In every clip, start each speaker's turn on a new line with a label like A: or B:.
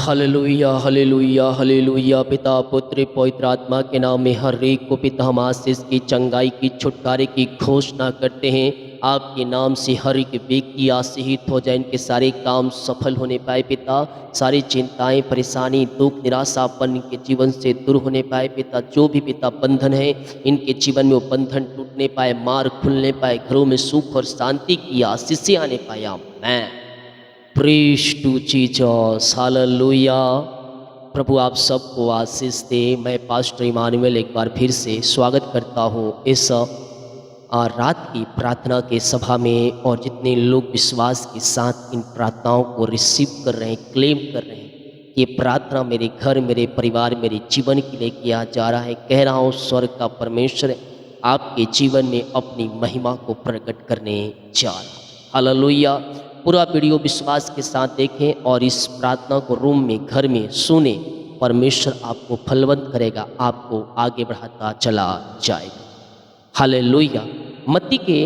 A: Hallelujah hallelujah hallelujah. पिता पुत्र पवित्र आत्मा के नाम में हर एक को पिता हम आशीष की, चंगाई की, छुटकारे की घोषणा करते हैं। आपके नाम से हर एक व्यक्ति आशीषित हो जाए, इनके सारे काम सफल होने पाए पिता। सारी चिंताएं, परेशानी, दुख, निराशापन इनके जीवन से दूर होने पाए पिता। जो भी पिता बंधन है इनके जीवन में वो बंधन टूटने पाए, मार्ग खुलने पाए, घरों में सुख और शांति की आशीषें आने पाए। आमीन। Praise to Jesus, hallelujah. प्रभु आप सबको आशीष दे। मैं पास्टर इमानुएल एक बार फिर से स्वागत करता हूँ इस रात की प्रार्थना के सभा में। और जितने लोग विश्वास के साथ इन प्रार्थनाओं को रिसीव कर रहे हैं, क्लेम कर रहे हैं, ये प्रार्थना मेरे घर, मेरे परिवार, मेरे जीवन के लिए किया जा रहा है। कह रहा हूँ स्वर्ग का परमेश्वर आपके जीवन में अपनी महिमा को प्रकट करने जा रहा है। हालेलुया। पूरा वीडियो विश्वास के साथ देखें और इस प्रार्थना को रूम में, घर में सुने। परमेश्वर आपको फलवंत करेगा, आपको आगे बढ़ाता चला जाएगा। हालेलुया। मत्ती के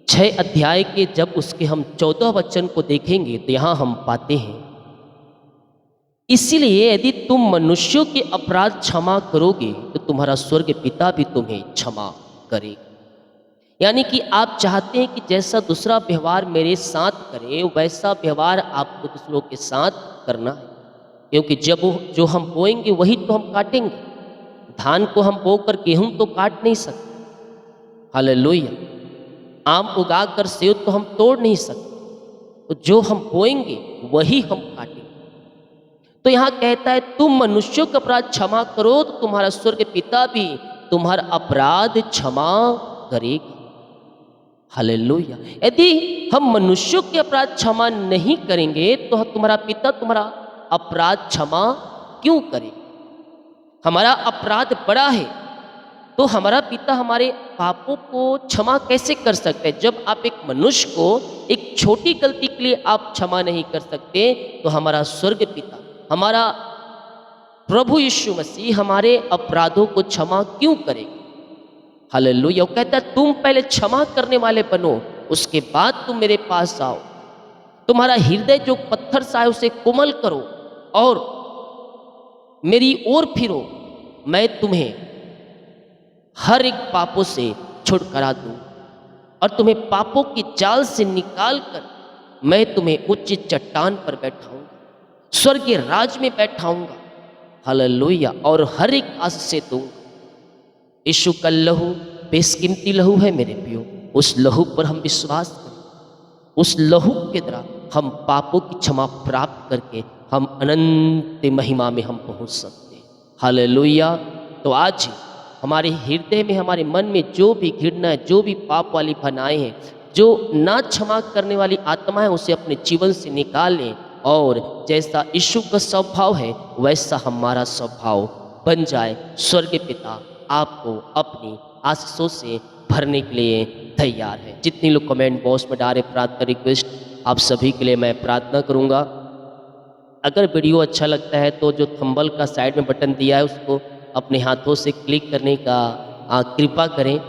A: 6 अध्याय के जब उसके हम 14 वचन को देखेंगे तो यहाँ हम पाते हैं, इसीलिए यदि तुम मनुष्यों के अपराध क्षमा करोगे तो तुम्हारा स्वर्ग पिता भी तुम्हें क्षमा करेगा। यानी कि आप चाहते हैं कि जैसा दूसरा व्यवहार मेरे साथ करे वैसा व्यवहार आपको दूसरों के साथ करना है। क्योंकि जब जो हम बोएंगे वही तो हम काटेंगे। धान को हम बोकर गेहूं तो काट नहीं सकते। हालेलुया। आम उगा कर सेब तो हम तोड़ नहीं सकते। तो जो हम बोएंगे वही हम काटेंगे। तो यहाँ कहता है तुम मनुष्यों का अपराध क्षमा करो तो तुम्हारा स्वर्ग पिता भी तुम्हारा अपराध क्षमा करेगा। हालेलुया। यदि हम मनुष्यों के अपराध क्षमा नहीं करेंगे तो तुम्हारा पिता तुम्हारा अपराध क्षमा क्यों करे? हमारा अपराध बड़ा है तो हमारा पिता हमारे पापों को क्षमा कैसे कर सकते हैं? जब आप एक मनुष्य को एक छोटी गलती के लिए आप क्षमा नहीं कर सकते तो हमारा स्वर्ग पिता, हमारा प्रभु यीशु मसीह हमारे अपराधों को क्षमा क्यों करेगा? हालेलुया। वो कहता है तुम पहले क्षमा करने वाले बनो, उसके बाद तुम मेरे पास आओ। तुम्हारा हृदय जो पत्थर सा है उसे कोमल करो और मेरी ओर फिरो। मैं तुम्हें हर एक पापों से छुटकारा दूं और तुम्हें पापों की जाल से निकाल कर मैं तुम्हें उच्च चट्टान पर बैठाऊंगा, स्वर्गीय राज में बैठाऊंगा। हालेलुया। और हर एक आशीष से दूंगा। यीशु का लहू बेशकीमती लहू है मेरे प्रियो। उस लहू पर हम विश्वास करें। उस लहू के द्वारा हम पापों की क्षमा प्राप्त करके हम अनंत महिमा में हम पहुंच सकते हैं। हालेलुया। तो आज हमारे हृदय में, हमारे मन में जो भी घृणा है, जो भी पाप वाली भनाएं हैं, जो ना क्षमा करने वाली आत्मा है, उसे अपने जीवन से निकाल लें और जैसा यीशु का स्वभाव है वैसा हमारा स्वभाव बन जाए। स्वर्गीय पिता आपको अपनी आशीषों से भरने के लिए तैयार है। जितने लोग कमेंट बॉक्स में डाले प्रार्थना रिक्वेस्ट, आप सभी के लिए मैं प्रार्थना करूंगा। अगर वीडियो अच्छा लगता है तो जो थंबल का साइड में बटन दिया है उसको अपने हाथों से क्लिक करने का कृपा करें।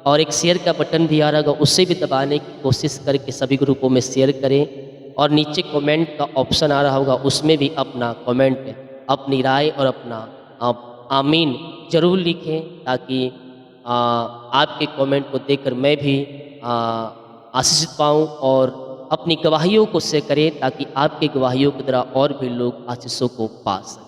A: और एक शेयर का बटन भी आ रहा होगा, उससे भी दबाने की कोशिश करके सभी ग्रुपों में शेयर करें। और नीचे कमेंट का ऑप्शन आ रहा होगा, उसमें भी अपना कमेंट, अपनी राय और अपना आमीन जरूर लिखें, ताकि आपके कमेंट को देखकर मैं भी आशीषित पाऊँ और अपनी गवाहियों को शेयर करें ताकि आपकी गवाहियों की तरह और भी लोग आशीषों को पा सकें।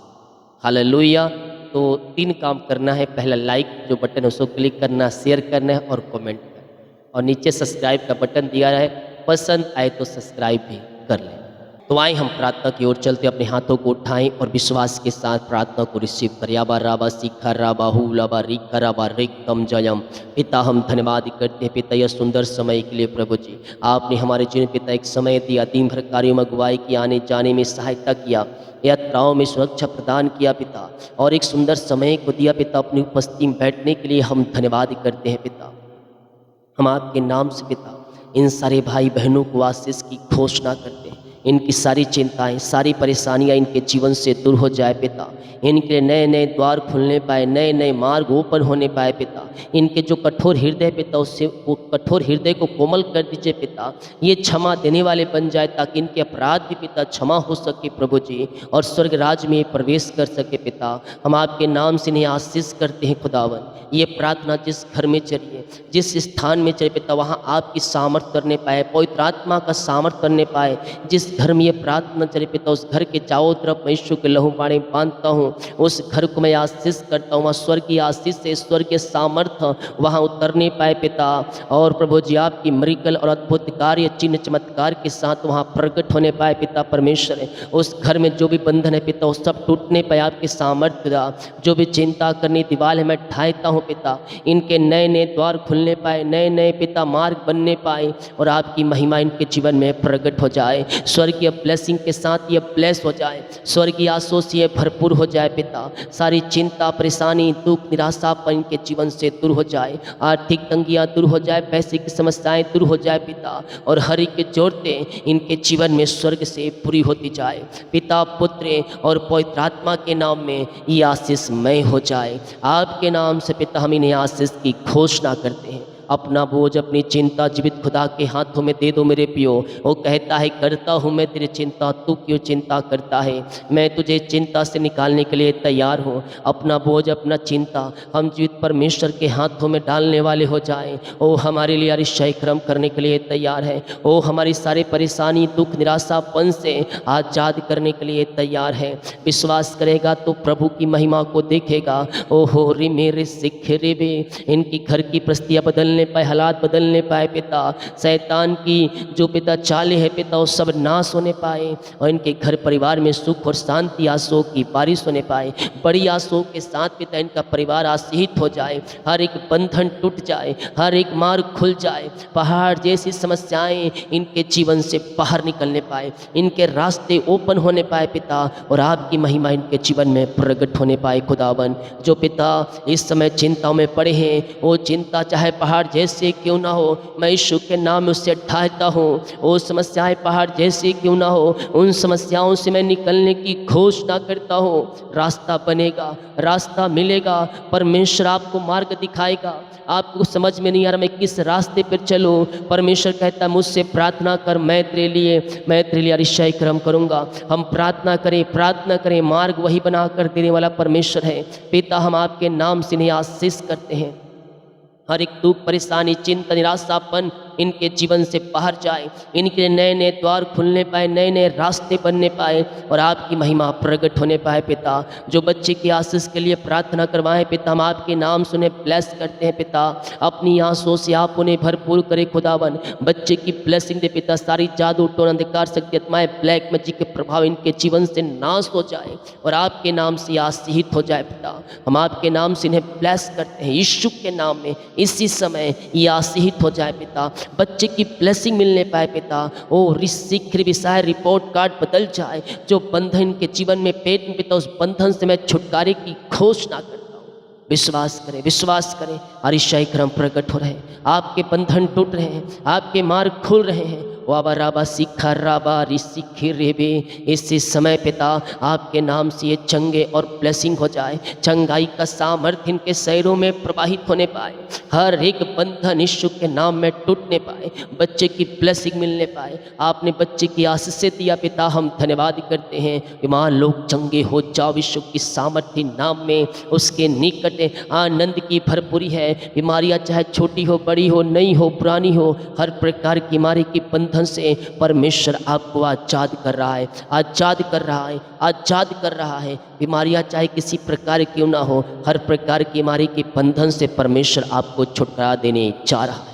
A: हालेलुया। तो 3 काम करना है। पहला लाइक जो बटन है उसको क्लिक करना, शेयर करना है और कमेंट करना। और नीचे सब्सक्राइब का बटन दिया है, पसंद आए तो सब्सक्राइब भी कर लें। तो आए हम प्रार्थना की ओर चलते, अपने हाथों को उठाएं और विश्वास के साथ प्रार्थना को रिसीव करें। याबा राबा सीखा राबा हु लाबा रिखा राबा रिकम जयम। पिता हम धन्यवाद करते हैं पिता यह सुंदर समय के लिए। प्रभु जी आपने हमारे जीवन पिता एक समय दिया, दिन भर कार्यों में अगुवाई की, आने जाने में सहायता किया, यात्राओं में सुरक्षा प्रदान किया पिता, और एक सुंदर समय को दिया पिता अपनी उपस्थिति में बैठने के लिए। हम धन्यवाद करते हैं पिता। हम आपके नाम से पिता इन सारे भाई बहनों को आशीष की घोषणा करते हैं इनकी सारी चिंताएं, सारी परेशानियां इनके जीवन से दूर हो जाए पिता। इनके नए नए द्वार खुलने पाए, नए नए मार्ग ओपन होने पाए पिता। इनके जो कठोर हृदय पिता, उससे वो कठोर हृदय को कोमल कर दीजिए पिता। ये क्षमा देने वाले बन जाए ताकि इनके अपराध भी पिता क्षमा हो सके प्रभु जी, और स्वर्ग राज में प्रवेश कर सके पिता। हम आपके नाम से इन्हें आशीष करते हैं खुदावन। ये प्रार्थना जिस घर में चलिए, जिस स्थान में चले पिता, वहाँ आपकी सामर्थ करने पाए, पवित्र आत्मा का सामर्थ करने पाए। जिस घर में ये प्रार्थना चले पिता, उस घर के चारों तरफ मैं यीशु के लहू पानी बांधता हूँ। उस घर को मैं आशीष करता हूँ, वहाँ स्वर्ग की आशीष से स्वर्ग के सामर्थ्य वहाँ उतरने पाए पिता। और प्रभु जी आपकी मरिकल और अद्भुत कार्य, चिन्ह चमत्कार के साथ वहाँ प्रकट होने पाए पिता परमेश्वर। उस घर में जो भी बंधन है पिता, वो सब टूटने पाए आपके सामर्थ्य पिता। जो भी चिंता करने दीवार है मैं ढाता हूँ पिता, इनके नए नए द्वार खुलने पाए, नए नए पिता मार्ग बनने पाए, और आपकी महिमा इनके जीवन में प्रकट हो जाए। स्वर्गीय ब्लेसिंग के साथ ये ब्लेस हो जाए, स्वर्गीय आशीषों से ये भरपूर हो जाए पिता। सारी चिंता, परेशानी, दुख, निराशापन इनके जीवन से दूर हो जाए। आर्थिक तंगियाँ दूर हो जाए, पैसे की समस्याएं दूर हो जाए पिता, और हर एक के जोड़ते इनके जीवन में स्वर्ग से पूरी होती जाए पिता, पुत्र और पवित्र आत्मा के नाम में ये आशीषमय हो जाए। आपके नाम से पिता हम इन्हें आशीष की घोषणा करते हैं। अपना बोझ, अपनी चिंता जीवित खुदा के हाथों में दे दो मेरे पियो। वो कहता है करता हूँ मैं तेरी चिंता, तू क्यों चिंता करता है। मैं तुझे चिंता से निकालने के लिए तैयार हूँ। अपना बोझ, अपना चिंता हम जीवित परमेश्वर के हाथों में डालने वाले हो जाएं। वो हमारे लिए अतिशय कर्म करने के लिए तैयार है। वो हमारी सारी परेशानी, दुख, निराशापन से आज़ाद करने के लिए तैयार है। विश्वास करेगा तो प्रभु की महिमा को देखेगा। ओ हो रे मेरे सिख रे बे, इनकी घर की परिस्थितियाँ बदलने पाए, हालात बदलने पाए पिता। शैतान की जो पिता चाले है पिता, वो सब नाश होने पाए, और इनके घर परिवार में सुख और शांति, आंसुओं की बारिश होने पाए। बड़ी आंसुओं के साथ पिता इनका परिवार आशीषित हो जाए, हर एक बंधन टूट जाए, हर एक मार्ग खुल जाए। पहाड़ जैसी समस्याएं इनके जीवन से बाहर निकलने पाए, इनके रास्ते ओपन होने पाए पिता, और आपकी महिमा इनके जीवन में प्रकट होने पाए खुदावन। जो पिता इस समय चिंताओं में पड़े हैं, वो चिंता चाहे पहाड़ जैसे क्यों ना हो, मैं यीशु के नाम में उससे ढाता हूँ। वो समस्याएं पहाड़ जैसे क्यों ना हो, उन समस्याओं से मैं निकलने की घोषणा करता हूँ। रास्ता बनेगा, रास्ता मिलेगा, परमेश्वर आपको मार्ग दिखाएगा। आपको समझ में नहीं आ रहा मैं किस रास्ते पर चलूँ, परमेश्वर कहता है मुझसे प्रार्थना कर, मैं तेरे लिए अतिशय कर्म करूँगा। हम प्रार्थना करें, मार्ग वही बना कर देने वाला परमेश्वर है। पिता हम आपके नाम से इन्हें आशीष करते हैं। हर एक दुख, परेशानी, चिंता, निराशापन इनके जीवन से बाहर जाए, इनके नए नए द्वार खुलने पाए, नए नए रास्ते बनने पाए, और आपकी महिमा प्रकट होने पाए पिता। जो बच्चे की आशीष के लिए प्रार्थना करवाएं पिता, हम आपके नाम से उन्हें ब्लेस करते हैं पिता। अपनी आंसुओं से आप उन्हें भरपूर करें खुदावन। बच्चे की ब्लेसिंग दे पिता। सारी जादू टोना, अंधकार, शक्ति, आत्माएं, ब्लैक मैजिक के प्रभाव इनके जीवन से नाश हो जाए, और आपके नाम से आशीषित हो जाए पिता। हम आपके नाम से इन्हें ब्लेस करते हैं यीशु के नाम में। इसी समय ये आशीषित हो जाए पिता। बच्चे की ब्लेसिंग मिलने पाए पिता। ओ शीघ्र विषय रिपोर्ट कार्ड बदल जाए। जो बंधन के जीवन में पेट में पिता, उस बंधन से मैं छुटकारे की घोषणा करता हूँ। विश्वास करें अतिशय क्रम प्रकट हो रहे हैं, आपके बंधन टूट रहे हैं, आपके मार्ग खुल रहे हैं। वाबा राबा सिखा राबा रिसिखी रेबे। इसी समय पिता आपके नाम से ये चंगे और ब्लेसिंग हो जाए। चंगाई का सामर्थ्य इनके शरीरों में प्रवाहित होने पाए, हर एक बंधन यीशु के नाम में टूटने पाए, बच्चे की ब्लेसिंग मिलने पाए। आपने बच्चे की आशीष से दिया पिता, हम धन्यवाद करते हैं। बीमार लोग चंगे हो जाओ यीशु की सामर्थ्य नाम में। उसके निकट आनंद की भरपूरी है। बीमारियां चाहे छोटी हो, बड़ी हो, नई हो, पुरानी हो, हर प्रकार की बीमारी की बंधन से परमेश्वर आपको आजाद कर रहा है। बीमारियां चाहे किसी प्रकार क्यों ना हो, हर प्रकार की बीमारी के बंधन से परमेश्वर आपको छुटकारा देने जा रहा है।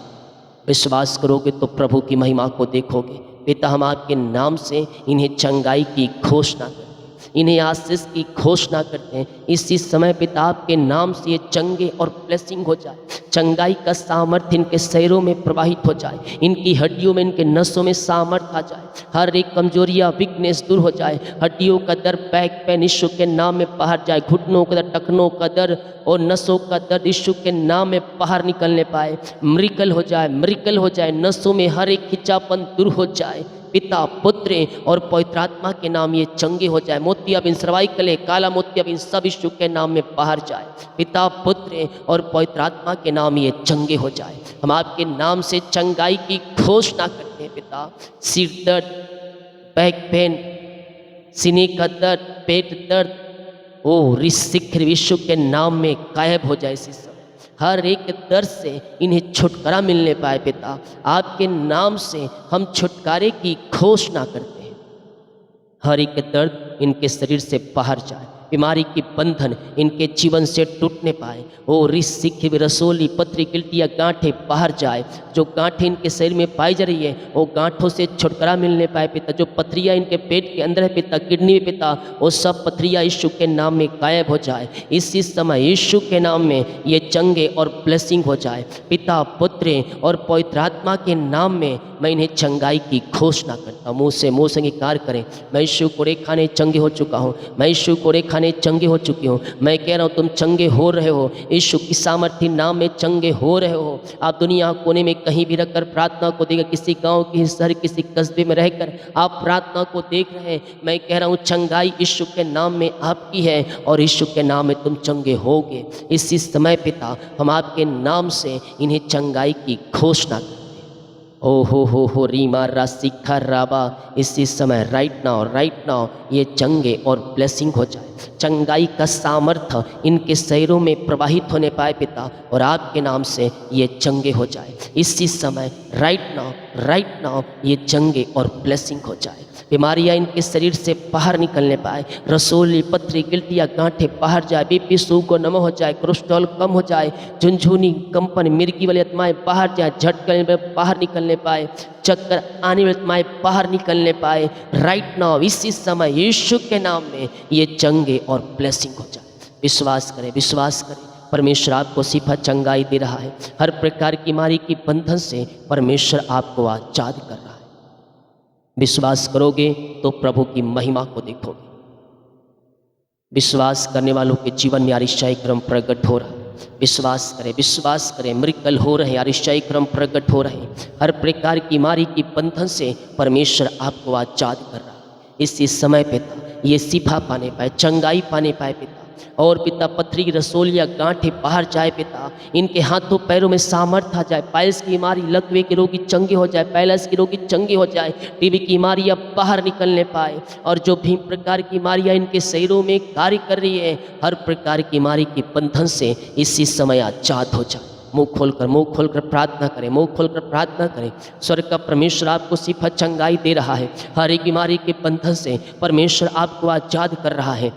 A: विश्वास करोगे तो प्रभु की महिमा को देखोगे। पिता हम आपके नाम से इन्हें चंगाई की घोषणा करते हैं, इन्हें आशीष की घोषणा करते हैं। इसी समय पिता आपके नाम से ये चंगे और ब्लेसिंग हो जाए। चंगाई का सामर्थ्य इनके शरीरों में प्रवाहित हो जाए, इनकी हड्डियों में, इनके नसों में सामर्थ्य आ जाए। हर एक कमजोरियाँ, वीकनेस दूर हो जाए। हड्डियों का दर्द, बैक पेन यीशु के नाम में बाहर जाए। घुटनों का दर्द, टखनों का दर्द और नसों का दर्द यीशु के नाम में बाहर निकलने पाए। मरिकल हो जाए। नसों में हर एक खिंचापन दूर हो जाए। पिता पुत्र और पवित्र आत्मा के नाम ये चंगे हो जाए। मोतिया बिन सरवाई कले काला मोतिया बिन सब यीशु के नाम में बाहर जाए। पिता पुत्र और पवित्र आत्मा के नाम ये चंगे हो जाए। हम आपके नाम से चंगाई की घोषणा करते हैं पिता। सिर दर्द, बैक पेन, सीने का दर्द, पेट दर्द, ओ शीघ्र यीशु के नाम में गायब हो जाए। इसी समय हर एक दर्द से इन्हें छुटकारा मिलने पाए पिता। आपके नाम से हम छुटकारे की घोषणा करते हैं। हर एक दर्द इनके शरीर से बाहर जाए। बीमारी की बंधन इनके जीवन से टूटने पाए। ओ ऋषि रसोली पत्री गिल्टिया गांठें बाहर जाए। जो गांठें इनके शरीर में पाई जा रही है वो गांठों से छुटकारा मिलने पाए पिता। जो पथरियाँ इनके पेट के अंदर है पिता, किडनी में पिता, वो सब पथरियाँ यीशु के नाम में गायब हो जाए। इसी समय यीशु के नाम में ये चंगे और ब्लेसिंग हो जाए। पिता पुत्र और पवित्र आत्मा के नाम में मैं इन्हें चंगाई की घोषणा करता हूँ। मुँह से अंगीकार करें, मैं यीशु कोड़े खाने चंगे हो चुका हूँ। मैं यीशु कोड़े खाने चंगे हो चुकी हूँ। मैं कह रहा हूँ तुम चंगे हो रहे हो। यीशु की सामर्थ्य नाम में चंगे हो रहे हो। आप दुनिया कोने में कहीं भी रखकर प्रार्थना को देकर, किसी गांव, किसी शहर, किसी कस्बे में रहकर आप प्रार्थना को देख रहे हैं। मैं कह रहा हूँ चंगाई यीशु के नाम में आपकी है और यीशु के नाम में तुम चंगे होगे। इसी समय पिता हम आपके नाम से इन्हें चंगाई की घोषणा करते हैं। ओ हो रीमा रासिखा राबा, इसी समय राइट नाउ ये चंगे और ब्लेसिंग हो जाए। चंगाई का सामर्थ्य इनके शरीरों में प्रवाहित होने पाए पिता और आपके नाम से ये चंगे हो जाए। इसी समय राइट नाउ ये चंगे और ब्लेसिंग हो जाए। बीमारियां इनके शरीर से बाहर निकलने पाए। रसोली पथरी गिल्टियाँ गांठें बाहर जाए। बीपी शुगर नम हो जाए। कोलेस्ट्रॉल कम हो जाए। झुनझुनी कंपन मिर्गी वाली आत्माएं बाहर जाए। झटके बाहर निकलने पाए। चक्कर आने वाली आत्माएं बाहर निकलने पाए। राइट नाउ इसी समय यीशु के नाम में ये चंगे और ब्लेसिंग हो जाए। विश्वास करें परमेश्वर आपको सिफा चंगाई दे रहा है। हर प्रकार की बीमारी की बंधन से परमेश्वर आपको आजाद कर रहा है। विश्वास करोगे तो प्रभु की महिमा को देखोगे। विश्वास करने वालों के जीवन में आरिशाई क्रम प्रकट हो रहा है। विश्वास करें मिरेकल हो रहे हैं। आरिशाई क्रम प्रकट हो रहे हैं। हर प्रकार की बीमारी की बंधन से परमेश्वर आपको आजाद कर रहा है। इसी समय पिता ये सिफा पाने पाए, चंगाई पाने पाए पिता। और पिता पथरी रसोलिया गांठें बाहर जाए पिता। इनके हाथों पैरों में सामर्थ आ जाए। पाइल्स की बीमारी, लकवे के रोगी चंगे हो जाए। पैलस के रोगी चंगे हो जाए। टीबी की बीमारियां बाहर निकलने पाए। और जो भी प्रकार की बीमारियां इनके शरीरों में कार्य कर रही है, हर प्रकार की बीमारी के बंधन से इसी समय आजाद हो जाए। मुंह खोलकर प्रार्थना करें। स्वर्ग का परमेश्वर आपको सिफा चंगाई दे रहा है। हर एक बीमारी के बंधन से परमेश्वर आपको आजाद कर रहा है।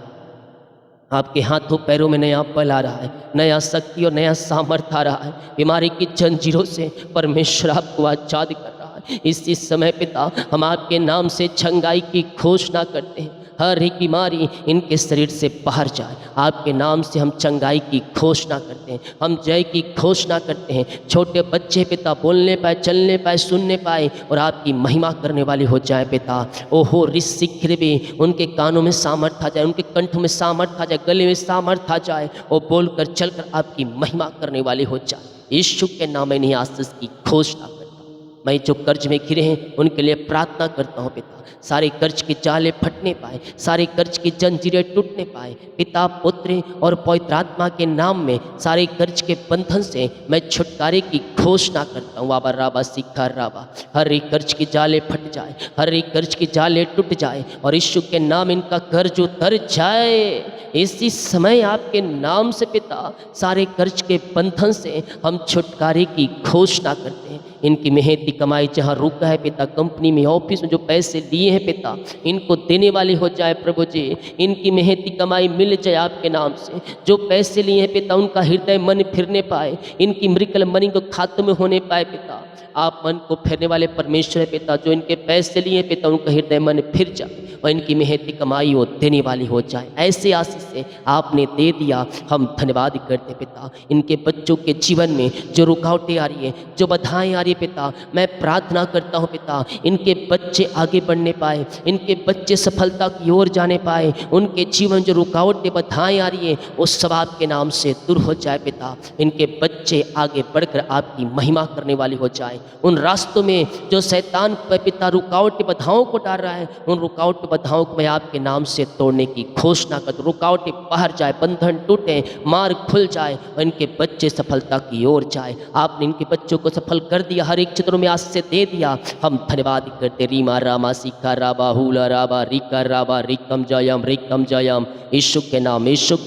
A: आपके हाथों पैरों में नया बल आ रहा है, नया शक्ति और नया सामर्थ्य आ रहा है। बीमारी की जंजीरों से परमेश्वर आपको आजाद कर रहा है। इसी समय पिता हम आपके नाम से चंगाई की घोषणा करते हैं। हर एक बीमारी इनके शरीर से बाहर जाए। आपके नाम से हम चंगाई की घोषणा करते हैं। हम जय की घोषणा करते हैं। छोटे बच्चे पिता बोलने पाए, चलने पाए, सुनने पाए और आपकी महिमा करने वाले हो जाए पिता। ओहो ऋषि भी उनके कानों में सामर्थ आ जाए, उनके कंठ में सामर्थ आ जाए, गले में सामर्थ आ जाए। वो बोलकर चलकर आपकी महिमा करने वाले हो जाए। यीशु के नाम में नहीं आशीष की घोषणा करता हूं। मैं जो कर्ज में घिरे हैं उनके लिए प्रार्थना करता हूँ पिता। सारे कर्ज के जाले फटने पाए, सारे कर्ज की जंजीरें टूटने पाए। पिता पुत्र और पवित्र आत्मा के नाम में सारे कर्ज के बंधन से मैं छुटकारे की घोषणा करता हूँ। वाबा राबा सिखा राबा, हर एक कर्ज के जाले फट जाए, हर एक कर्ज के जाले टूट जाए और यीशु के नाम इनका कर्ज उतर जाए। इसी समय आपके नाम से पिता सारे कर्ज के बंधन से हम छुटकारे की घोषणा करते हैं। इनकी मेहनती कमाई जहाँ रुका है पिता, कंपनी में, ऑफिस में जो पैसे लिए हैं पिता, इनको देने वाले हो जाए प्रभु जी। इनकी मेहनती कमाई मिल जाए आपके नाम से। जो पैसे लिए हैं पिता उनका हृदय मन फिरने पाए। इनकी मिरेकल मनी को खात्मे में होने पाए पिता। आप मन को फेरने वाले परमेश्वर है पिता। जो इनके पैसे लिए पिता उनका हृदय मन फिर जाए। और इनकी मेहनती कमाई वो देने वाली हो जाए। ऐसे आशीष से आपने दे दिया, हम धन्यवाद करते पिता। इनके बच्चों के जीवन में जो रुकावटें आ रही है, जो बाधाएं आ रही है पिता, मैं प्रार्थना करता हूँ पिता, इनके बच्चे आगे बढ़ने पाए, इनके बच्चे सफलता की ओर जाने पाए, उनके जीवन जो रुकावटें बाधाएं आ रही है वो सब आपके नाम से दूर हो जाए पिता। इनके बच्चे आगे बढ़कर आपकी महिमा करने वाली हो जाए। उन रास्तों में जो शैतान पिता रुकावटें बाधाओं को डाल रहा है, उन रुकावट बाधाओं को मैं आपके नाम से तोड़ने की घोषणा कर दूं। रुकावटें बाहर जाए, बंधन टूटे, मार्ग खुल जाए और इनके बच्चे सफलता की ओर जाए। आपने इनके बच्चों को सफल कर दिया, हर एक क्षेत्रों में आज से दे दिया, हम धन्यवाद करते। रीमा रामा सिका राबा हुला राबा रिका राबा रिकम जयम। यीशु के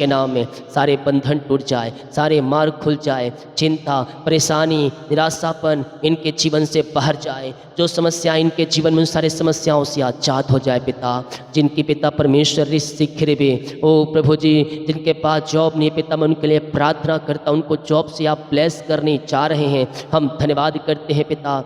A: नाम में सारे बंधन टूट जाए, सारे मार्ग खुल जाए, चिंता, परेशानी, निराशापन इनके जीवन से बाहर जाए। जो समस्या इनके जीवन में, उन सारे समस्याओं से आजाद हो जाए पिता। जिनकी पिता परमेश्वर सीख रे ओ प्रभु जी, जिनके पास जॉब नहीं पिता, मैं उनके लिए प्रार्थना करता हूं, उनको जॉब से आप ब्लेस करने चाह रहे हैं, हम धन्यवाद करते हैं पिता।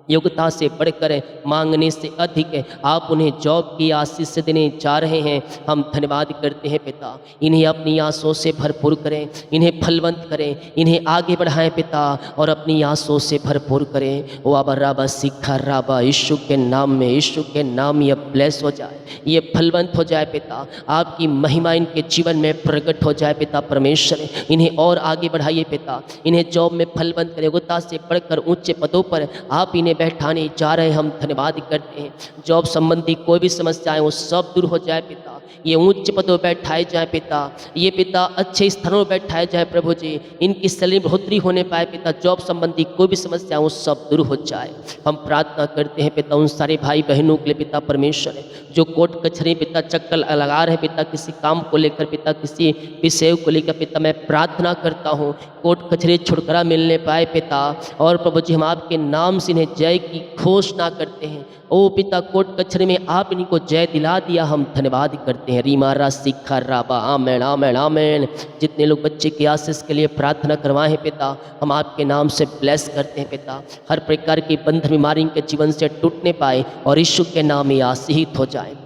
A: योग्यता से बढ़कर मांगने से अधिक आप उन्हें जॉब की आशीष से देने जा रहे हैं, हम धन्यवाद करते हैं पिता। इन्हें अपनी आशों से भरपूर करें, इन्हें फलवंत करें, इन्हें आगे बढ़ाएं पिता, और अपनी आशों से भरपूर करें। ओ आबा राबा सिखा राबा, यीशु के नाम में, यीशु के नाम ये ब्लेस हो जाए, ये फलवंत हो जाए पिता। आपकी महिमा इनके जीवन में प्रकट हो जाए पिता परमेश्वर। इन्हें और आगे बढ़ाइए पिता, इन्हें जॉब में फलवंत करें, योग्यता से बढ़कर ऊंचे पदों पर आप इन्हें बैठाने जा रहे हैं, हम धन्यवाद करते हैं। जॉब संबंधी कोई भी समस्याएं वो सब दूर हो जाए पिता, ये उच्च पदों पर बैठाए जाए पिता, ये पिता अच्छे स्थानों पर बैठाए जाए प्रभु जी, इनकी सैलरी बढ़ोतरी होने पाए पिता, जॉब संबंधी कोई भी समस्या वो सब दूर हो जाए। हम प्रार्थना करते हैं पिता उन सारे भाई बहनों के लिए पिता परमेश्वर, जो कोर्ट कचहरी पिता चक्कर लगा रहे पिता, किसी काम को लेकर पिता, किसी विषय को लेकर पिता, मैं प्रार्थना करता हूँ कोर्ट कचहरी छुटकारा मिलने पाए पिता। और प्रभु जी हम आपके नाम से इन्हें जय की घोषणा करते हैं। ओ पिता, कोर्ट कचहरी में आप इनको जय दिला दिया, हम धन्यवाद करते हैं। रीमारा सिखा राबा, आमेन आमेन आमेन। जितने लोग बच्चे की आशीष के लिए प्रार्थना करवाए हैं पिता, हम आपके नाम से ब्लेस करते हैं पिता। हर प्रकार की बंधन बीमारी के जीवन से टूटने पाए और यीशु के नाम में आशीषित हो जाए।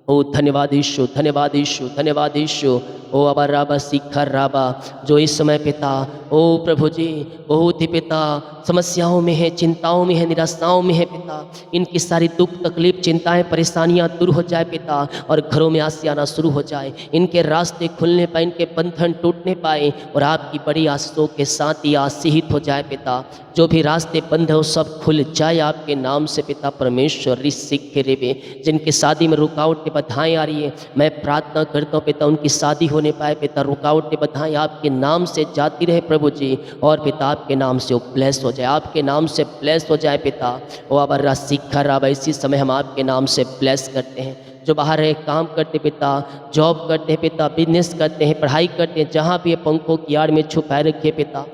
A: ओ धन्यवाद यीशु, धन्यवाद यीशु, धन्यवाद यीशु। ओ अबा राबा सिखा राबा, जो इस समय पिता ओ प्रभु जी बहुत ही पिता समस्याओं में है, चिंताओं में है, निराशाओं में है पिता, इनकी सारी दुख तकलीफ चिंताएं परेशानियां दूर हो जाए पिता, और घरों में आंसू आना शुरू हो जाए, इनके रास्ते खुलने पाए, इनके बंधन टूटने पाए और आपकी बड़ी आशीषों के साथ ही आशीषित हो जाए पिता। जो भी रास्ते बंद है वो सब खुल जाए आपके नाम से पिता परमेश्वर। ऋषिक के रेबे जिनके शादी में रुकावटें बाधाएं आ रही है, मैं प्रार्थना करता हूँ पिता उनकी शादी होने पाए पिता, रुकावटें बाधाएं आपके नाम से जाती रहे प्रभु जी, और पिता आपके नाम से वो ब्लेस हो जाए, आपके नाम से ब्लेस हो जाए पिता। ओ अबर्रा सिखा राबा, इसी समय हम आपके नाम से ब्लेस करते हैं। जो बाहर है काम करते पिता, जॉब करते हैं पिता, बिजनेस करते हैं, पढ़ाई करते हैं, जहाँ भी ये पंखों की आड़ में छुपाए रखे पिता,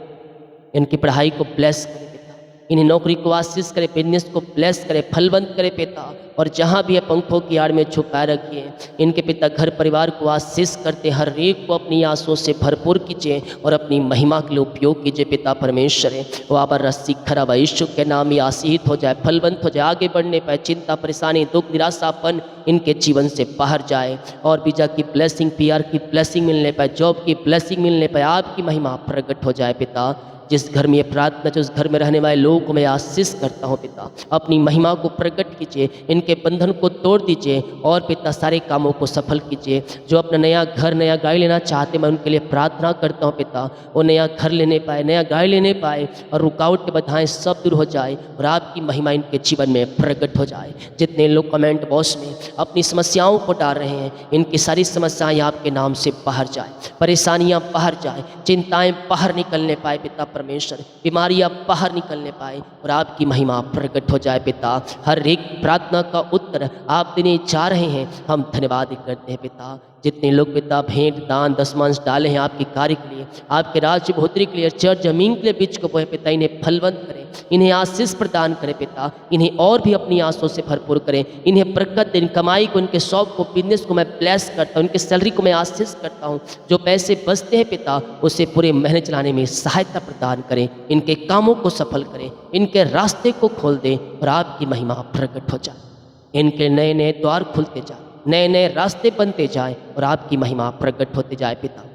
A: इनकी पढ़ाई को ब्लेस करे पिता, इन्हें नौकरी को आशीष करे, बिजनेस को ब्लेस करे, फलवंत करे पिता, और जहाँ भी ये पंखों की आड़ में छुपाए रखिए, इनके पिता घर परिवार को आशीष करते, हर एक को अपनी आंसुओं से भरपूर कीजिए और अपनी महिमा के लिए उपयोग कीजिए पिता परमेश्वर। वो आबर रस्सी खराब यीशु के नाम ही आशीषित हो जाए, फलवंत हो जाए, आगे बढ़ने पाए, चिंता परेशानी दुख निराशापन इनके जीवन से बाहर जाए, और बीजा की ब्लेसिंग, पीआर की ब्लेसिंग मिलने पाए, जॉब की ब्लेसिंग मिलने पाए, आपकी महिमा प्रकट हो जाए पिता। जिस घर में ये प्रार्थना, जिस घर में रहने वाले लोगों को मैं आशीष करता हूँ पिता, अपनी महिमा को प्रकट कीजिए, इनके बंधन को तोड़ दीजिए, और पिता सारे कामों को सफल कीजिए। जो अपना नया घर, नया गाड़ी लेना चाहते, मैं उनके लिए प्रार्थना करता हूँ पिता, वो नया घर लेने पाए, नया गाड़ी लेने पाए, और रुकावट के बाधाएं सब दूर हो जाए, और आपकी महिमा इनके जीवन में प्रकट हो जाए। जितने लोग कमेंट बॉक्स में अपनी समस्याओं को डाल रहे हैं, इनकी सारी समस्याएं आपके नाम से बाहर जाए, परेशानियां बाहर जाए, चिंताएं बाहर निकलने पाए पिता परमेश्वर, बीमारियां बाहर निकलने पाए, और आपकी महिमा प्रकट हो जाए पिता। हर एक प्रार्थना का उत्तर आप देने जा रहे हैं, हम धन्यवाद करते हैं पिता। जितने लोग पिता भेंट दान दशमांश डाले हैं आपके कार्य के लिए, आपके राज्य बढ़ोतरी के लिए, चर्च जमीन के लिए बीच को बोए पिता, इन्हें फलवंत करें, इन्हें आशीष प्रदान करें पिता, इन्हें और भी अपनी आंसुओं से भरपूर करें, इन्हें बरकत दें, कमाई को, इनके शॉप को, बिजनेस को मैं ब्लेस करता हूँ, इनके सैलरी को मैं आशीष करता हूँ। जो पैसे बचते हैं पिता, उसे पूरे महीने चलाने में सहायता प्रदान करें, इनके कामों को सफल करें, इनके रास्ते को खोल दें, और आपकी महिमा प्रकट हो जाए। इनके नए नए द्वार खुलते जाए, नए नए रास्ते बनते जाए और आपकी महिमा प्रकट होते जाए पिता।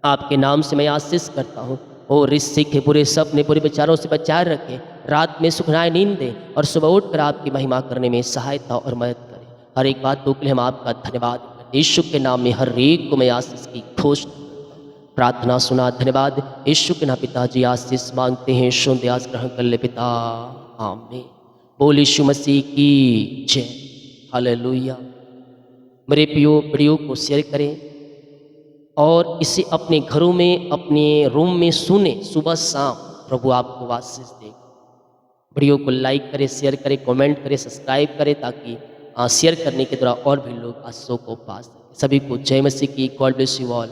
A: आपके नाम से मैं आशीष करता हूँ। ओ रिश्ते के बुरे सपने बुरे विचारों से बचाए रखें, रात में सुखनाए नींद दें और सुबह उठकर आपकी महिमा करने में सहायता और मदद करें। हर एक बातों के लिए हम आपका धन्यवाद करते हैं। यीशु के नाम में हर एक को मैं आशीष की घोषणा करता हूँ। प्रार्थना सुना, धन्यवाद। यीशु के नाम पिताजी आशीष मांगते हैं, सुन आस ग्रहण कर ले पिता, आमीन। बोल यीशु मसीह की जय, हालेलुया। मेरे प्रियो वीडियो को शेयर करें और इसे अपने घरों में, अपने रूम में सुने सुबह शाम। प्रभु आपको आशीष देगा। वीडियो को लाइक करें, शेयर करें, कमेंट करें, सब्सक्राइब करें, ताकि शेयर करने के द्वारा और भी लोग आशीषों को पा सकें। सभी को जय मसीह की। God bless you all.